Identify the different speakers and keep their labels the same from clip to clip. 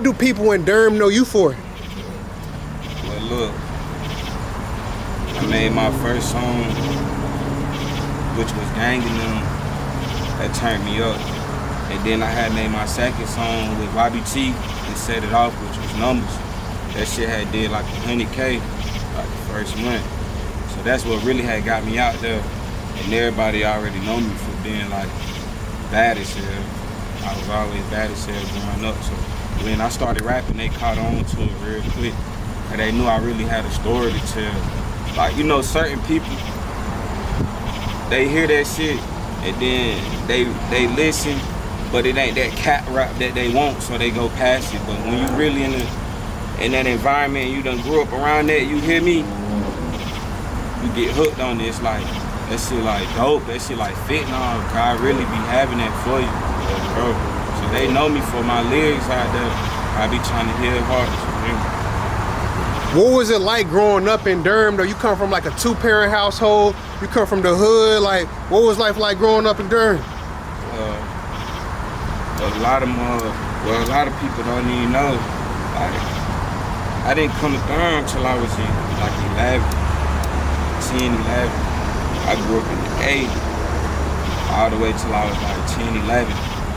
Speaker 1: What do people in Durham know you for?
Speaker 2: Well, look, I made my first song, which was Gang and Them. That turned me up. And then I had made my second song with YBT and Set It Off, which was Numbers. That shit had did like 100K like the first month. So that's what really had got me out there. And everybody already know me for being like bad as hell. I was always bad as hell growing up. So when I started rapping, they caught on to it real quick. And they knew I really had a story to tell. Like, you know, certain people, they hear that shit and then they listen, but it ain't that cat rap that they want, so they go past it. But when you really in that environment, you done grew up around that, you hear me, you get hooked on this. Like, that shit like dope, that shit like fentanyl. I really be having that for you, bro. So they know me for my lyrics out there. I be trying to hit hard.
Speaker 1: What was it like growing up in Durham though? You come from like a 2-parent household, you come from the hood, like what was life like growing up in Durham?
Speaker 2: A lot of people don't even know. Like, I didn't come to Durham till I was in like 11. I grew up in the 8 all the way till I was like 10, 11.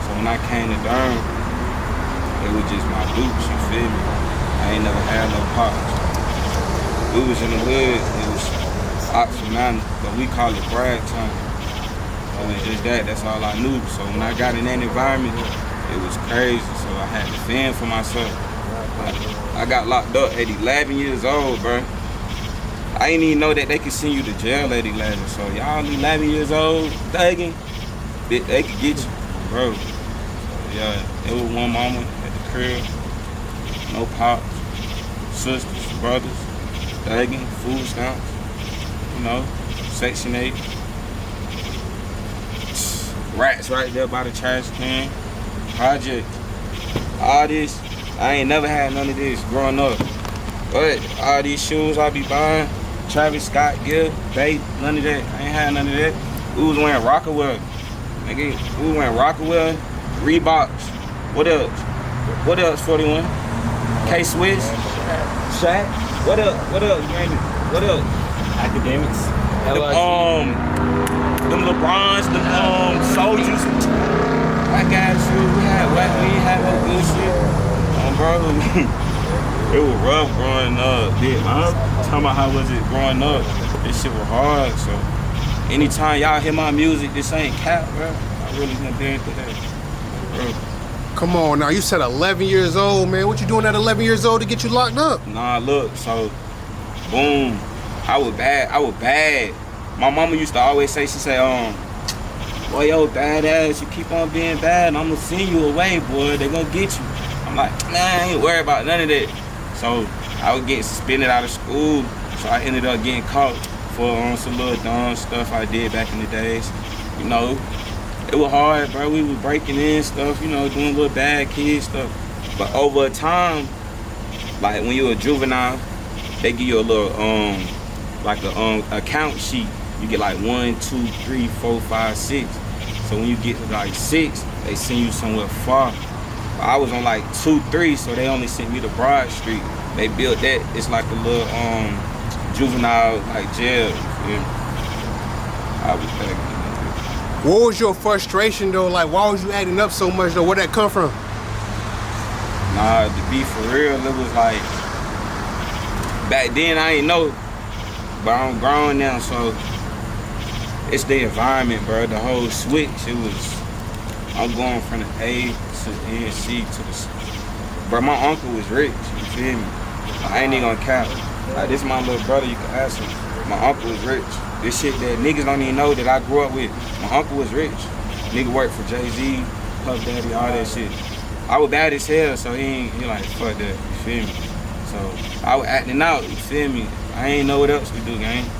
Speaker 2: So when I came to Durham, it was just my boots, you feel me? I ain't never had no pops. We was in the hood, it was Oxford Mountain, but we call it Brad Town. It was just that, that's all I knew. So when I got in that environment, it was crazy, so I had to fend for myself. I got locked up at 11 years old, bro. I didn't even know that they could send you to jail at 11. So y'all 11 years old, thugging, they could get you, bro. So yeah, it was one mama at the crib, no pops, sisters, brothers, thugging, food stamps, you know, Section 8. Rats right there by the trash can, project, all this. I ain't never had none of this growing up. But all these shoes I be buying, Travis Scott, Gill, Babe, none of that. I ain't had none of that. We was wearing Rockaway. Nigga, we was wearing Rockaway, Reeboks. What else? What else, 41? K-Swiss, Shaq. What else, Brandon? What else?
Speaker 3: Academics.
Speaker 2: Them LeBrons, them soldiers. I got you. We had no good shit. Bro, it was rough growing up. I'm talking about how was it growing up. This shit was hard. So anytime y'all hear my music, this ain't cap, bro. I really been there through that, bro.
Speaker 1: Come on now, you said 11 years old, man. What you doing at 11 years old to get you locked up?
Speaker 2: Nah, look, so boom, I was bad. My mama used to always say, she said, boy, yo, badass, you keep on being bad, I'm gonna send you away, boy, they gonna get you. I'm like, nah, I ain't worried about none of that. So I was getting suspended out of school, so I ended up getting caught for some little dumb stuff I did back in the days. You know, it was hard, bro. We was breaking in stuff, you know, doing little bad kid stuff. But over time, like when you're a juvenile, they give you a little, like a account sheet. You get like 1, 2, 3, 4, 5, 6. So when you get to like 6, they send you somewhere far. I was on like 2, 3, so they only sent me to Broad Street. They built that. It's like a little juvenile like jail. I was thinking.
Speaker 1: What was your frustration though? Like, why was you acting up so much though? Where'd that come from?
Speaker 2: Nah, to be for real, it was like, back then I ain't know, but I'm grown now, so it's the environment, bro. The whole switch, it was, I'm going from the A to N, C to the C. Bro, my uncle was rich, you feel me? I ain't even gonna cap. Like, this is my little brother, you can ask him. My uncle was rich. This shit that niggas don't even know that I grew up with. My uncle was rich. Nigga worked for Jay-Z, Puff Daddy, all that shit. I was bad as hell, so he like, fuck that, you feel me? So I was acting out, you feel me? I ain't know what else to do, gang.